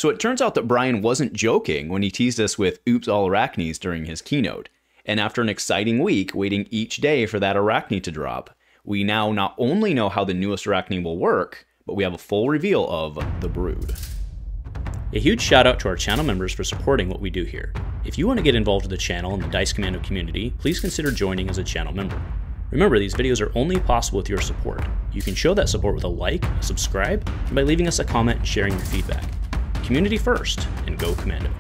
So it turns out that Brian wasn't joking when he teased us with oops all Arachnes during his keynote. And after an exciting week waiting each day for that Arakni to drop, we now not only know how the newest Arakni will work, but we have a full reveal of the Brood. A huge shout out to our channel members for supporting what we do here. If you want to get involved with the channel and the Dice Commando community, please consider joining as a channel member. Remember, these videos are only possible with your support. You can show that support with a like, a subscribe, and by leaving us a comment and sharing your feedback. Community first, and go Commando.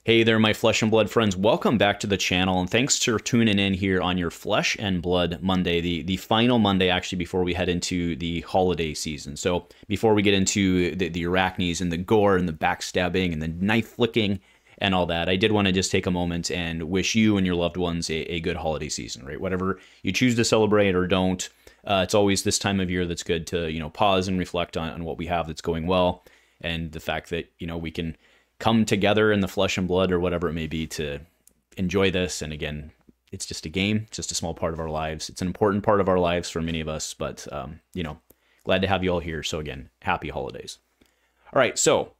Hey there, my Flesh and Blood friends. Welcome back to the channel, and thanks for tuning in here on your Flesh and Blood Monday, the final Monday actually before we head into the holiday season. So before we get into the Arachnes and the gore and the backstabbing and the knife flicking and all that, I did want to just take a moment and wish you and your loved ones a good holiday season, right? Whatever you choose to celebrate or don't, it's always this time of year that's good to, pause and reflect on what we have that's going well, and the fact that, we can come together in the flesh and blood or whatever it may be to enjoy this. And again, it's just a game, it's just a small part of our lives. It's an important part of our lives for many of us, but, glad to have you all here. So again, happy holidays. All right, so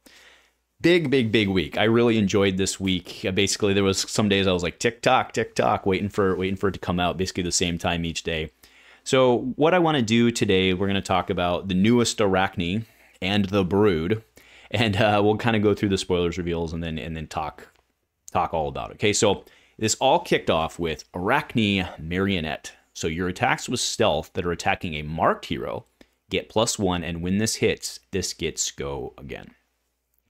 big week. I really enjoyed this week. Basically, there was some days I was like tick tock, waiting for it to come out, basically the same time each day. So what I want to do today, we're going to talk about the newest Arakni and the Brood, and we'll kind of go through the spoilers, reveals, and then talk all about it. Okay, so this all kicked off with Arakni Marionette. So your attacks with stealth that are attacking a marked hero get +1, and when this hits, this gets go again.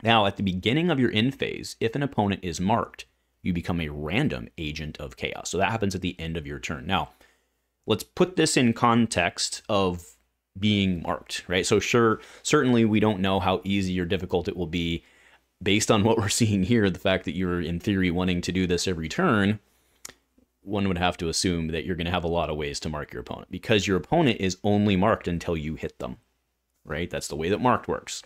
Now, at the beginning of your end phase, if an opponent is marked, you become a random agent of chaos. So that happens at the end of your turn. Now, let's put this in context of being marked, right? So certainly we don't know how easy or difficult it will be based on what we're seeing here. The fact that you're in theory wanting to do this every turn, one would have to assume that you're going to have a lot of ways to mark your opponent, because your opponent is only marked until you hit them, right? That's the way that marked works.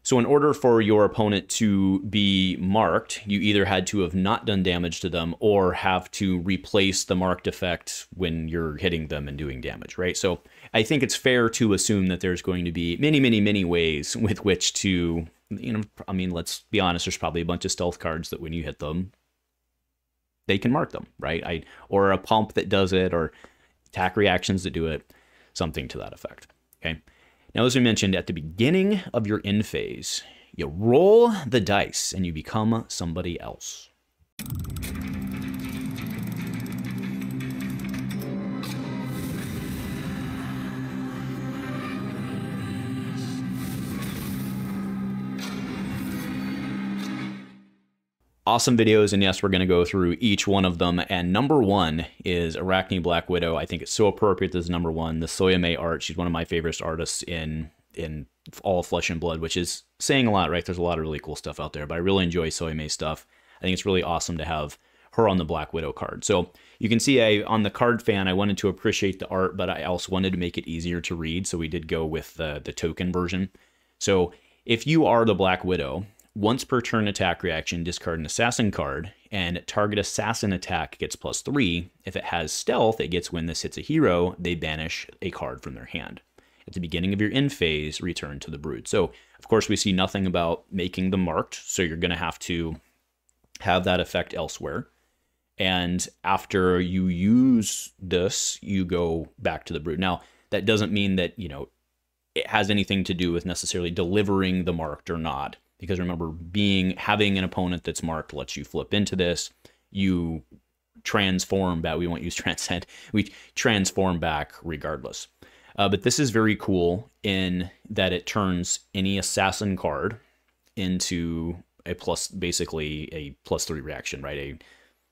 So in order for your opponent to be marked, you either had to have not done damage to them or have to replace the marked effect when you're hitting them and doing damage, right? So I think it's fair to assume that there's going to be many ways with which to, let's be honest, there's probably a bunch of stealth cards that when you hit them, they can mark them, right? Or a pump that does it, or attack reactions that do it, something to that effect, okay? Now, as we mentioned, at the beginning of your end phase, you roll the dice and you become somebody else. Awesome videos, and yes, we're going to go through each one of them. And number one is Arakni Black Widow. I think it's so appropriate that it's number one. The Soyame art, she's one of my favorite artists in all Flesh and Blood, which is saying a lot, right? There's a lot of really cool stuff out there, but I really enjoy Soyame stuff. I think it's really awesome to have her on the Black Widow card. So you can see on the card fan, I wanted to appreciate the art, but I also wanted to make it easier to read, so we did go with the token version. So if you are the Black Widow, once per turn attack reaction, discard an assassin card, and target assassin attack gets +3. If it has stealth, it gets when this hits a hero, they banish a card from their hand. At the beginning of your end phase, return to the Brood. So, of course, we see nothing about making them marked, so you're going to have that effect elsewhere. And after you use this, you go back to the Brood. Now, that doesn't mean that, it has anything to do with necessarily delivering the marked or not. Because remember, having an opponent that's marked lets you flip into this. You transform back. We won't use transcend. We transform back regardless. But this is very cool in that it turns any assassin card into basically a +3 reaction, right? A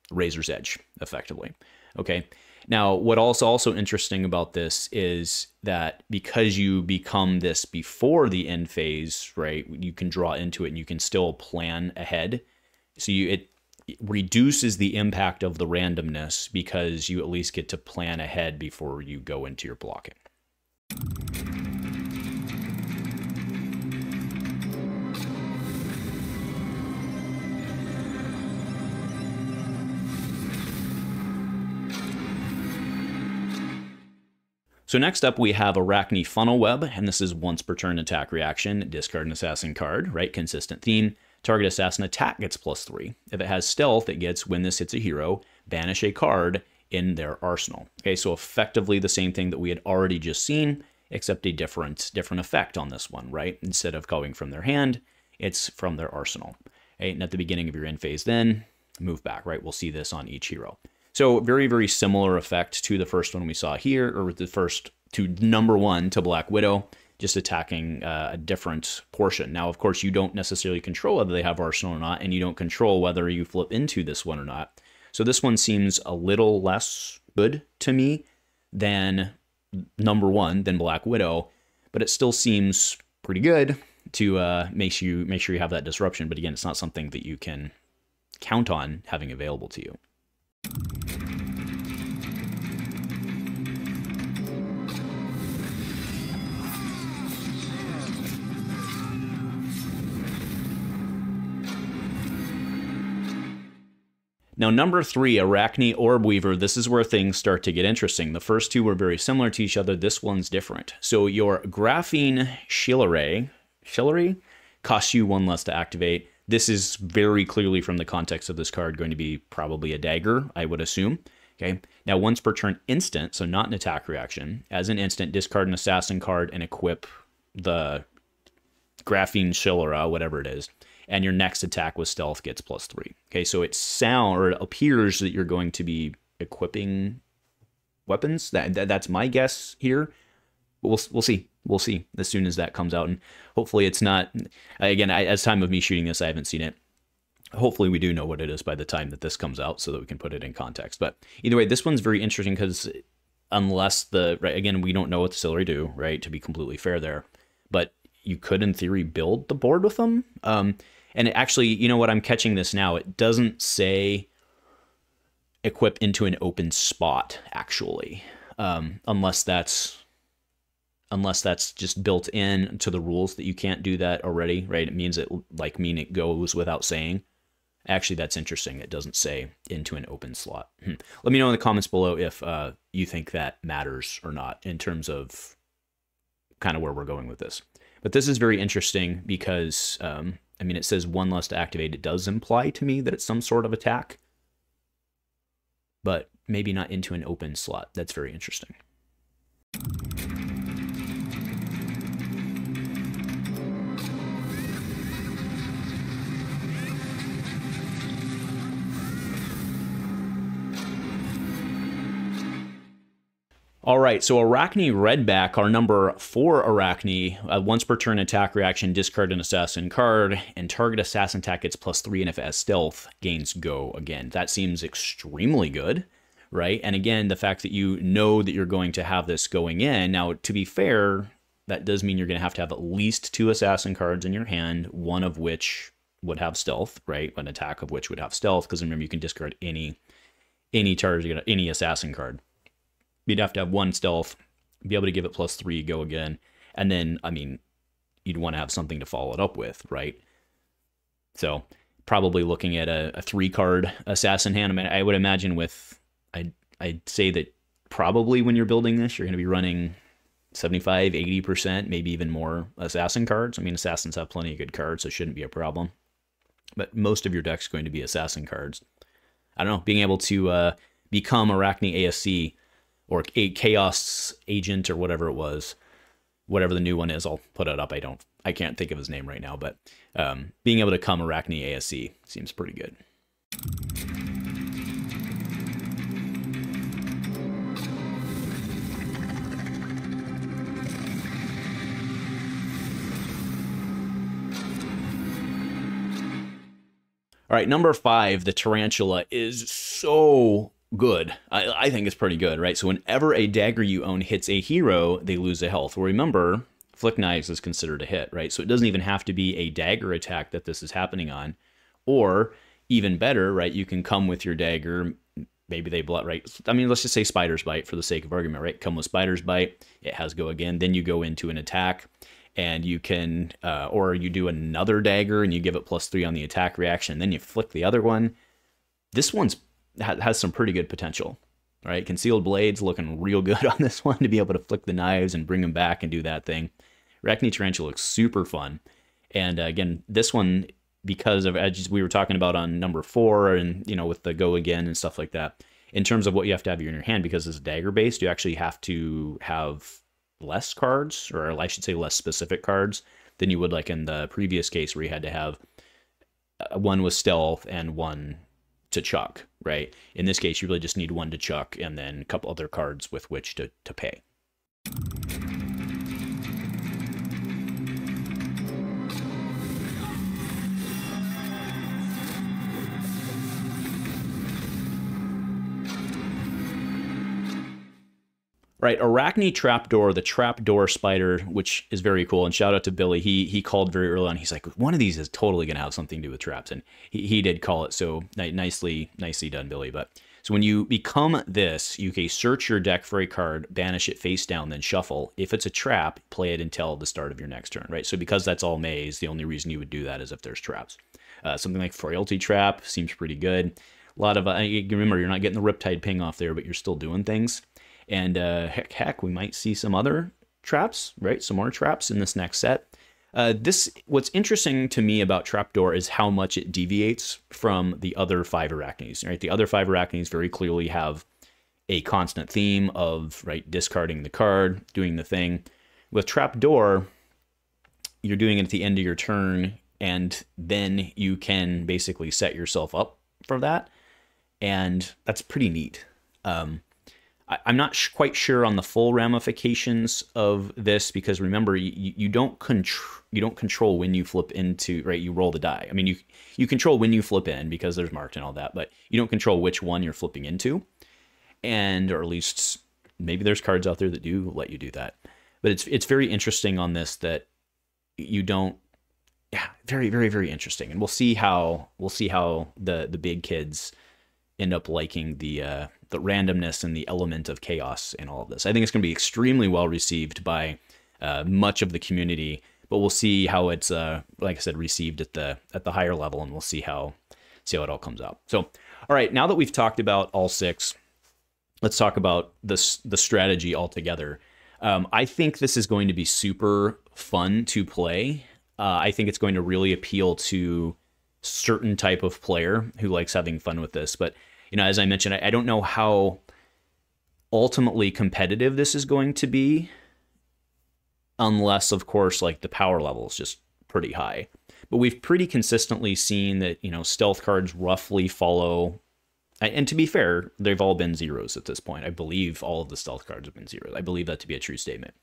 Razor's Edge, effectively. Okay. Now, what also interesting about this is that because you become this before the end phase, right, you can draw into it and you can still plan ahead. So it reduces the impact of the randomness because you at least get to plan ahead before you go into your blocking. So next up, we have Arakni Funnel Web, and this is once per turn attack reaction. Discard an assassin card, right? Consistent theme. Target assassin attack gets +3. If it has stealth, it gets, when this hits a hero, banish a card in their arsenal. Okay, so effectively the same thing that we had already just seen, except a different effect on this one, right? Instead of going from their hand, it's from their arsenal. Okay, and at the beginning of your end phase, then move back, right? We'll see this on each hero. So very, very similar effect to the first one we saw here, or the first to number 1 to Black Widow, just attacking a different portion. Now, of course, you don't necessarily control whether they have arsenal or not, and you don't control whether you flip into this one or not. So this one seems a little less good to me than number 1, than Black Widow, but it still seems pretty good to make sure you have that disruption. But again, it's not something that you can count on having available to you. Now, number 3, Arakni Orb Weaver. This is where things start to get interesting. The first two were very similar to each other. This one's different. So your Graphene Shillelagh costs you 1 less to activate. This is very clearly, from the context of this card, going to be probably a dagger, I would assume. Okay. Now, once per turn instant, so not an attack reaction. As an instant, discard an assassin card and equip the Graphene Shillelagh, whatever it is. And your next attack with stealth gets +3. Okay, so it appears that you're going to be equipping weapons. That's my guess here. We'll see. We'll see as soon as that comes out, and hopefully it's not. Again, as time of me shooting this, I haven't seen it. Hopefully we do know what it is by the time that this comes out, so that we can put it in context. But either way, this one's very interesting because unless again, we don't know what the Cintauri do, right? To be completely fair there, but you could, in theory, build the board with them. And it actually, you know what, I'm catching this now. It doesn't say equip into an open spot, actually, unless that's just built in to the rules that you can't do that already, right? It means it goes without saying. Actually, that's interesting. It doesn't say into an open slot. Let me know in the comments below if you think that matters or not in terms of kind of where we're going with this. But this is very interesting because, I mean, it says 1 less to activate. It does imply to me that it's some sort of attack, but maybe not into an open slot. That's very interesting. All right, so Arakni Redback, our number 4 Arakni, once per turn attack reaction, discard an assassin card, and target assassin attack gets +3, and if it has stealth, gains go again. That seems extremely good, right? And again, the fact that you know that you're going to have this going in. Now, to be fair, that does mean you're going to have at least 2 assassin cards in your hand, one of which would have stealth, right? An attack of which would have stealth, because remember, you can discard any target, any assassin card. You'd have to have 1 stealth, be able to give it +3, go again. And then, I mean, you'd want to have something to follow it up with, right? So probably looking at a 3-card assassin hand. I mean, I would imagine I'd say that probably when you're building this, you're going to be running 75, 80%, maybe even more assassin cards. I mean, assassins have plenty of good cards, so it shouldn't be a problem. But most of your deck's going to be assassin cards. I don't know, being able to become Arakni ASC, or a Chaos Agent, or whatever it was, whatever the new one is, I'll put it up. I can't think of his name right now, but being able to come Arakni ASC seems pretty good. All right, number 5, the Tarantula is so good. I think it's pretty good, right? So whenever a dagger you own hits a hero, they lose a health. Well, remember, Flick Knives is considered a hit, right? So it doesn't even have to be a dagger attack that this is happening on. Or even better, right? You can come with your dagger. Maybe they blood, right? I mean, let's just say Spider's Bite for the sake of argument, right? Come with Spider's Bite. It has go again. Then you go into an attack, and you can, or you do another dagger and you give it +3 on the attack reaction. Then you flick the other one. This one's has some pretty good potential. right? Concealed Blade's looking real good on this one to be able to flick the knives and bring them back and do that thing. Arakni Tarantula looks super fun. And again, this one, because of, as we were talking about on number 4 and, you know, with the go again and stuff like that, in terms of what you have to have in your hand, because it's dagger based, you actually have to have less cards, or I should say less specific cards, than you would like in the previous case where you had to have one with stealth and one to chuck, right? In this case, you really just need one to chuck and then a couple other cards with which to pay. Right, Arakni Trapdoor, the Trapdoor Spider, which is very cool, and shout out to Billy. He called very early on. He's like, one of these is totally going to have something to do with traps, and he did call it, so nicely done, Billy. But so when you become this, you can search your deck for a card, banish it face down, then shuffle. If it's a trap, play it until the start of your next turn, right? So because that's all maze, the only reason you would do that is if there's traps. Something like Frailty Trap seems pretty good. A lot of, remember, you're not getting the Riptide ping off there, but you're still doing things. And heck, we might see some other traps, right? Some more traps in this next set. What's interesting to me about Trapdoor is how much it deviates from the other 5 Araknis, right? The other 5 Araknis very clearly have a constant theme of, right, discarding the card, doing the thing. With Trapdoor, you're doing it at the end of your turn, and then you can basically set yourself up for that. And that's pretty neat. I'm not quite sure on the full ramifications of this, because remember, you don't control when you flip into, right? You roll the die. I mean, you control when you flip in because there's marked and all that, but you don't control which one you're flipping into, or at least maybe there's cards out there that do let you do that. But it's very interesting on this that you don't. Yeah, very, very, very interesting, and we'll see how the big kids end up liking the randomness and the element of chaos in all of this. I think it's going to be extremely well received by much of the community, but we'll see how it's like I said, received at the higher level, and we'll see how it all comes out. So, all right, now that we've talked about all 6, let's talk about the strategy altogether. I think this is going to be super fun to play. I think it's going to really appeal to certain type of player who likes having fun with this, but you know, as I mentioned, I don't know how ultimately competitive this is going to be, unless, of course, like the power level is just pretty high. But we've pretty consistently seen that, you know, stealth cards roughly follow, and to be fair, they've all been zeros at this point. I believe all of the stealth cards have been zeros. I believe that to be a true statement.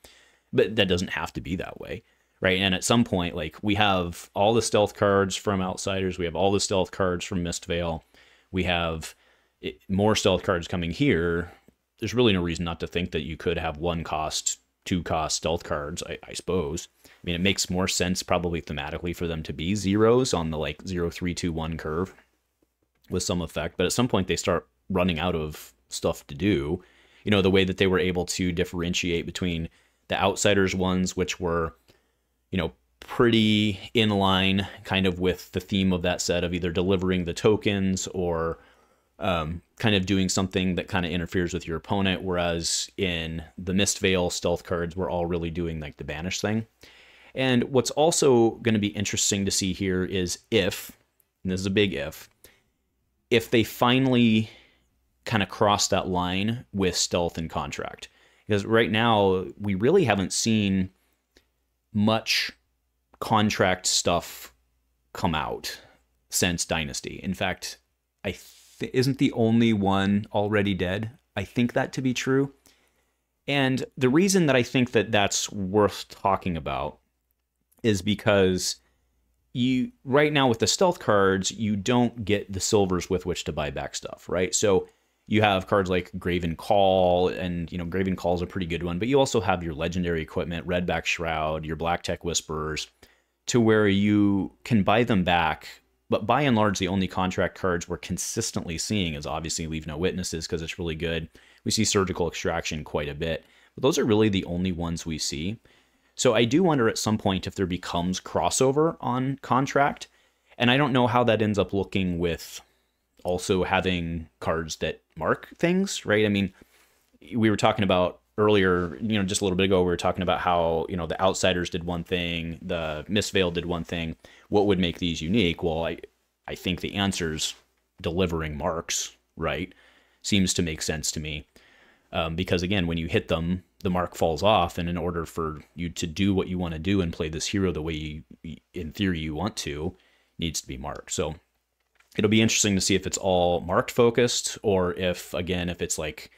But that doesn't have to be that way, right? And at some point, like, we have all the stealth cards from Outsiders, we have all the stealth cards from Mistveil, we have more stealth cards coming here. There's really no reason not to think that you could have 1-cost, 2-cost stealth cards, I suppose. I mean, it makes more sense probably thematically for them to be zeros on the like 0, 3, 2, 1 curve with some effect. But at some point they start running out of stuff to do. You know, the way that they were able to differentiate between the Outsiders ones, which were, you know, pretty in line kind of with the theme of that set of either delivering the tokens or kind of doing something that kind of interferes with your opponent, whereas in the Mistveil stealth cards, we're all really doing like the banish thing. And what's also going to be interesting to see here is if, and this is a big if they finally kind of cross that line with stealth and contract. Because right now, we really haven't seen much contract stuff come out since Dynasty. In fact, isn't the only one already dead? I think that to be true. And the reason that I think that that's worth talking about is because right now with the stealth cards, you don't get the silvers with which to buy back stuff, right? So you have cards like Graven Call, and, you know, Graven Call is a pretty good one, but you also have your legendary equipment, Redback Shroud, your Black Tech Whisperers, to where you can buy them back. But by and large, the only contract cards we're consistently seeing is obviously Leave No Witnesses, because it's really good. We see Surgical Extraction quite a bit, but those are really the only ones we see. So I do wonder at some point if there becomes crossover on contract, and I don't know how that ends up looking with also having cards that mark things, right? I mean, we were talking about earlier, just a little bit ago, we were talking about how, the Outsiders did one thing, the Mistveil did one thing. What would make these unique? Well, I think the answer's delivering marks, right? Seems to make sense to me. Because again, when you hit them, the mark falls off, and in order for you to do what you want to do and play this hero the way in theory you want to, needs to be marked. So it'll be interesting to see if it's all marked focused, or if it's like,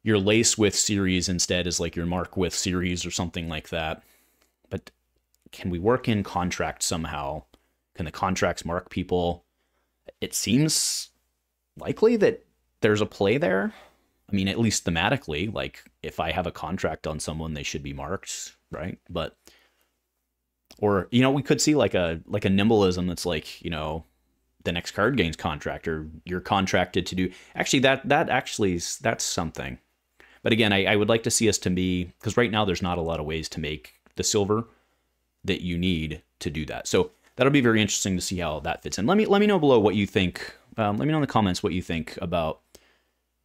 your lace with series instead is like your mark with series or something like that. But can we work in contract somehow? Can the contracts mark people? It seems likely that there's a play there. I mean, at least thematically, like if I have a contract on someone, they should be marked, right? But, or, we could see like a nimbleism that's like, the next card gains contract, or you're contracted to do, actually that's something. But again, I would like to see us to be, because right now there's not a lot of ways to make the silver that you need to do that. So that'll be very interesting to see how that fits in. Let me know below what you think. Let me know in the comments what you think about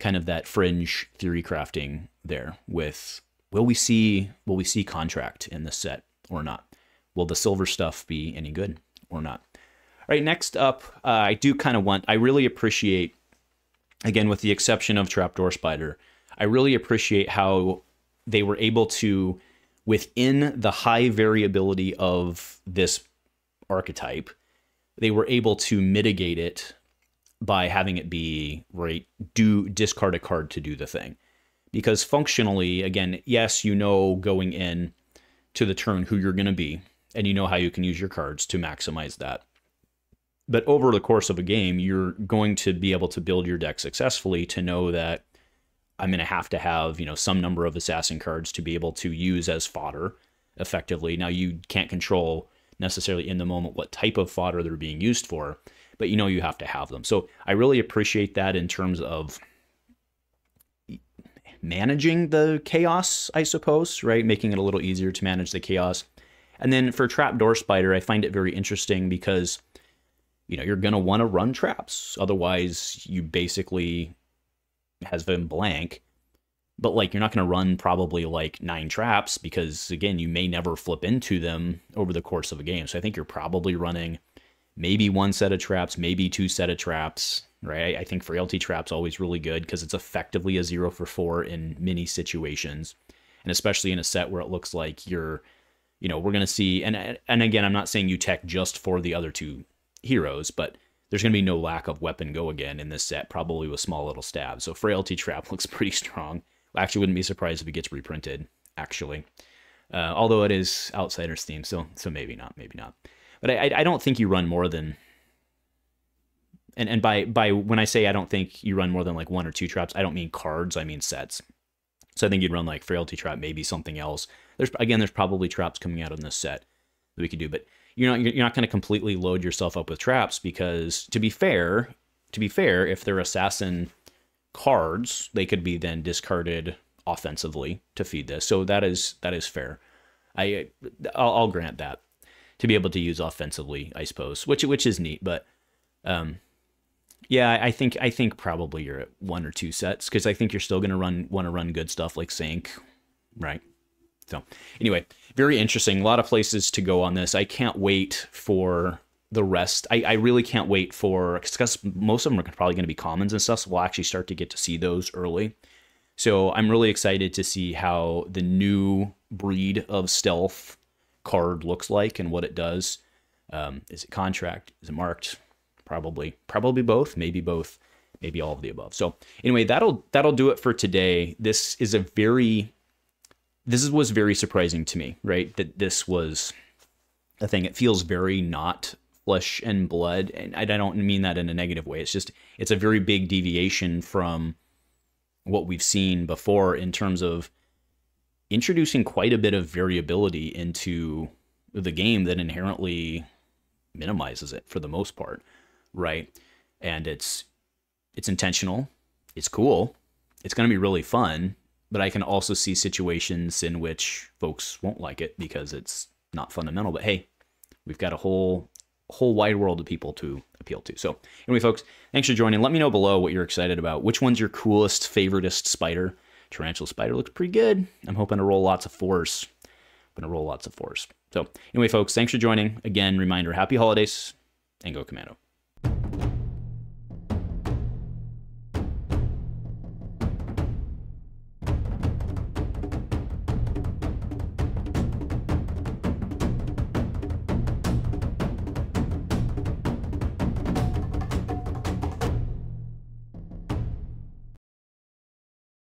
kind of that fringe theory crafting there with, will we see contract in this set or not? Will the silver stuff be any good or not? All right, next up, I really appreciate, again, with the exception of Trapdoor Spider, I really appreciate how they were able to, within the high variability of this archetype, they were able to mitigate it by having it be, right, discard a card to do the thing. Because functionally, again, yes, going in to the turn who you're going to be, and how you can use your cards to maximize that. But over the course of a game, you're going to be able to build your deck successfully to know that I'm going to have, some number of assassin cards to be able to use as fodder effectively. Now, you can't control necessarily in the moment what type of fodder they're being used for, but you have to have them. So I really appreciate that in terms of managing the chaos, I suppose, right? Making it a little easier to manage the chaos. And then for Trapdoor Spider, I find it very interesting because, you're going to want to run traps. Otherwise, you basically has been blank. But like, you're not going to run probably like 9 traps because, again, you may never flip into them over the course of a game. So I think you're probably running maybe 1 set of traps, maybe 2 set of traps, right? I think Frailty Trap's always really good because it's effectively a 0 for 4 in many situations. And especially in a set where it looks like we're going to see, and again, I'm not saying you tech just for the other 2 heroes, but there's going to be no lack of weapon go again in this set, probably with small little stabs. So Frailty Trap looks pretty strong. I actually wouldn't be surprised if it gets reprinted, actually. Although it is Outsiders theme, so maybe not. But I don't think you run more than, and by when I say I don't think you run more than like 1 or 2 traps, I don't mean cards, I mean sets. So I think you'd run like Frailty Trap, maybe something else. There's probably traps coming out in this set that we could do, but you're not going to completely load yourself up with traps because, to be fair, if they're assassin cards, they could be then discarded offensively to feed this. So that is fair. I'll grant that, to be able to use offensively, I suppose, which is neat. But yeah, I think probably you're at 1 or 2 sets because I think you're still going to want to run good stuff like Sync, right? So anyway, very interesting. A lot of places to go on this. I can't wait for the rest. I really can't wait for, because most of them are probably going to be commons and stuff, so we'll actually start to get to see those early. So I'm really excited to see how the new breed of stealth card looks like and what it does. Is it contract? Is it marked? Probably both, maybe all of the above. So anyway, that'll do it for today. This was very surprising to me, right? That this was a thing. It feels very not flesh and blood, and I don't mean that in a negative way. It's a very big deviation from what we've seen before in terms of introducing quite a bit of variability into the game that inherently minimizes it for the most part, right? And it's intentional, it's cool, it's going to be really fun, but I can also see situations in which folks won't like it because it's not fundamental. But hey, we've got a whole whole wide world of people to appeal to. So anyway, folks, thanks for joining. Let me know below what you're excited about. Which one's your coolest, favoritist spider? Tarantula spider looks pretty good. I'm hoping to roll lots of 4s. So anyway, folks, thanks for joining. Again, reminder, happy holidays and go Commando.